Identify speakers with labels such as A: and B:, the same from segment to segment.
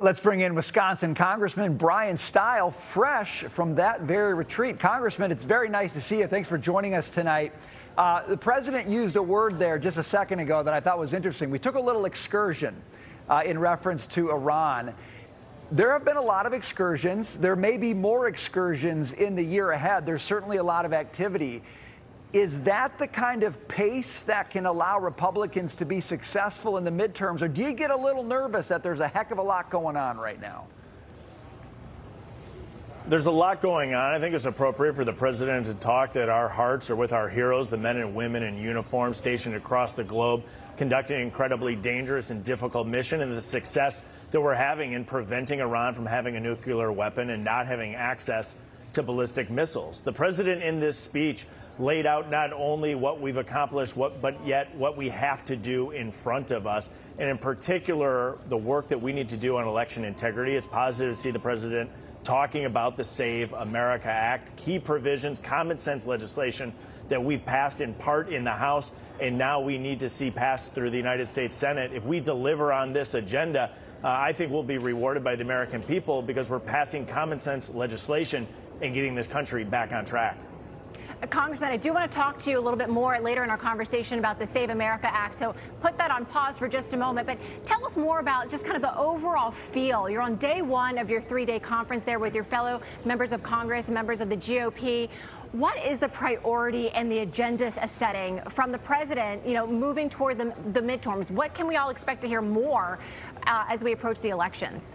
A: Let's bring in Wisconsin Congressman Bryan Steil, fresh from that very retreat. Congressman, it's very nice to see you. Thanks for joining us tonight. The president used a word there just a second ago that I thought was interesting. We took a little excursion in reference to Iran. There have been a lot of excursions. There may be more excursions in the year ahead. There's certainly a lot of activity. Is that the kind of pace that can allow Republicans to be successful in the midterms, or do you get a little nervous that there's a heck of a lot going on right now?
B: There's a lot going on. I think it's appropriate for the president to talk that our hearts are with our heroes, the men and women in uniform stationed across the globe, conducting an incredibly dangerous and difficult mission, and the success that we're having in preventing Iran from having a nuclear weapon and not having access to ballistic missiles. The president in this speech laid out not only what we've accomplished, but yet what we have to do in front of us, and in particular, the work that we need to do on election integrity. It's positive to see the president talking about the Save America Act, key provisions, common sense legislation that we've passed in part in the House, and now we need to see passed through the United States Senate. If we deliver on this agenda, I think we'll be rewarded by the American people, because we're passing common sense legislation and getting this country back on track.
C: Congressman, I do want to talk to you a little bit more later in our conversation about the Save America Act, so put that on pause for just a moment. But tell us more about just kind of the overall feel. You're on day one of your three-day conference there with your fellow members of Congress, members of the GOP. What is the priority and the agenda setting from the president, moving toward the midterms? What can we all expect to hear more as we approach the elections?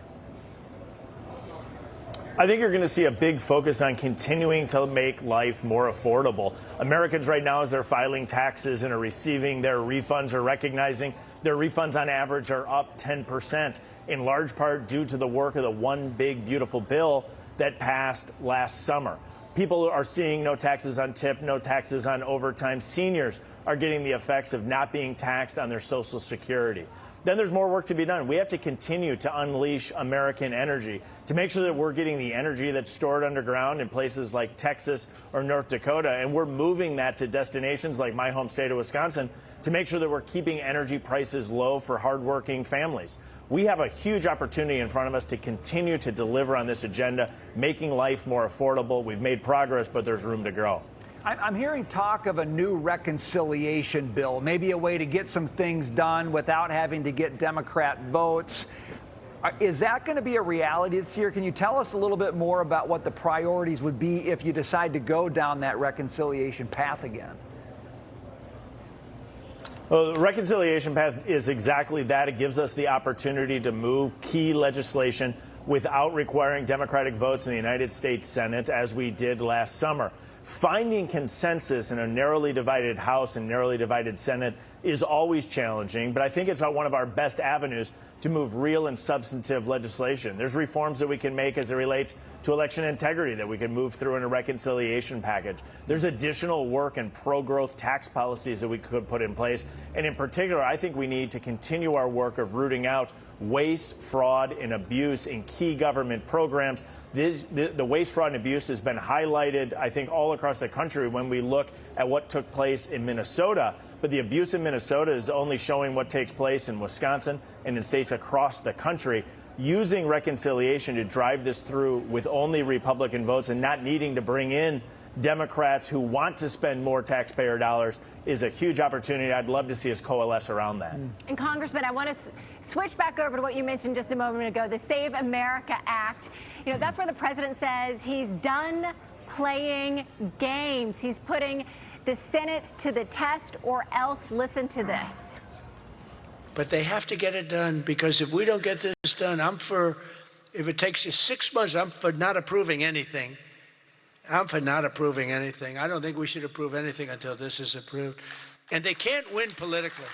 B: I think you're going to see a big focus on continuing to make life more affordable. Americans right now, as they're filing taxes and are receiving their refunds, are recognizing their refunds on average are up 10%, in large part due to the work of the One Big Beautiful Bill that passed last summer. People are seeing no taxes on tip, no taxes on overtime. Seniors are getting the effects of not being taxed on their Social Security. Then there's more work to be done. We have to continue to unleash American energy to make sure that we're getting the energy that's stored underground in places like Texas or North Dakota, and we're moving that to destinations like my home state of Wisconsin to make sure that we're keeping energy prices low for hardworking families. We have a huge opportunity in front of us to continue to deliver on this agenda, making life more affordable. We've made progress, but there's room to grow.
A: I'm hearing talk of a new reconciliation bill, maybe a way to get some things done without having to get Democrat votes. Is that going to be a reality this year? Can you tell us a little bit more about what the priorities would be if you decide to go down that reconciliation path again?
B: Well, the reconciliation path is exactly that. It gives us the opportunity to move key legislation without requiring Democratic votes in the United States Senate, as we did last summer. Finding consensus in a narrowly divided House and narrowly divided Senate is always challenging, but I think it's one of our best avenues to move real and substantive legislation. There's reforms that we can make as it relates to election integrity that we can move through in a reconciliation package. There's additional work and pro-growth tax policies that we could put in place. And in particular, I think we need to continue our work of rooting out waste, fraud, and abuse in key government programs. The waste, fraud, and abuse has been highlighted, I think, all across the country when we look at what took place in Minnesota. But the abuse in Minnesota is only showing what takes place in Wisconsin and in states across the country. Using reconciliation to drive this through with only Republican votes and not needing to bring in Democrats who want to spend more taxpayer dollars is a huge opportunity. I'd love to see us coalesce around that.
C: And Congressman, I want to switch back over to what you mentioned just a moment ago, the Save America Act. That's where the president says he's done playing games. He's putting the Senate to the test, or else. Listen to this.
D: But they have to get it done, because if we don't get this done, if it takes you 6 months, I'm for not approving anything. I don't think we should approve anything until this is approved. And they can't win politically.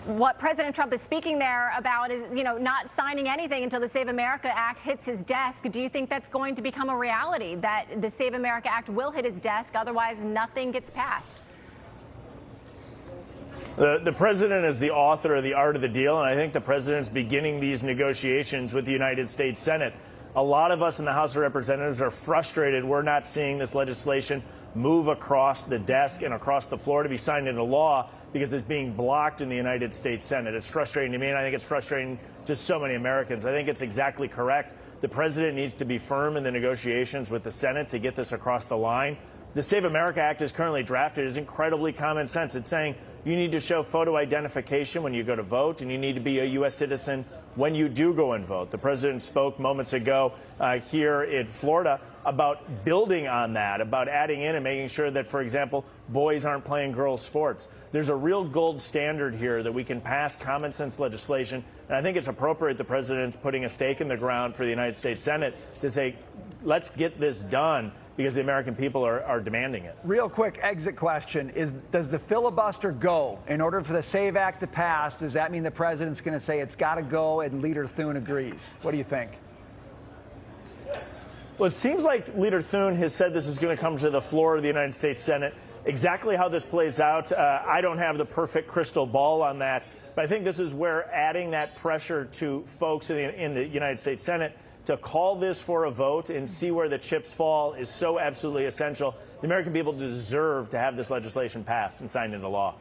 C: What President Trump is speaking there about is, not signing anything until the Save America Act hits his desk. Do you think that's going to become a reality, that the Save America Act will hit his desk, otherwise nothing gets passed?
B: The president is the author of the art of the deal, and I think the president's beginning these negotiations with the United States Senate. A lot of us in the House of Representatives are frustrated we're not seeing this legislation move across the desk and across the floor to be signed into law because it's being blocked in the United States Senate. It's frustrating to me, and I think it's frustrating to so many Americans. I think it's exactly correct. The president needs to be firm in the negotiations with the Senate to get this across the line. The Save America Act is currently drafted is incredibly common sense. It's saying you need to show photo identification when you go to vote, and you need to be a U.S. citizen when you do go and vote. The president spoke moments ago here in Florida about building on that, about adding in and making sure that, for example, boys aren't playing girls' sports. There's a real gold standard here that we can pass common sense legislation, and I think it's appropriate the president's putting a stake in the ground for the United States Senate to say, let's get this done, because the American people are demanding it.
A: Real quick exit question is, does the filibuster go? In order for the SAVE Act to pass, does that mean the president's going to say it's got to go and Leader Thune agrees? What do you think?
B: Well, it seems like Leader Thune has said this is going to come to the floor of the United States Senate. Exactly how this plays out, I don't have the perfect crystal ball on that, but I think this is where adding that pressure to folks in the United States Senate to call this for a vote and see where the chips fall is so absolutely essential. The American people deserve to have this legislation passed and signed into law.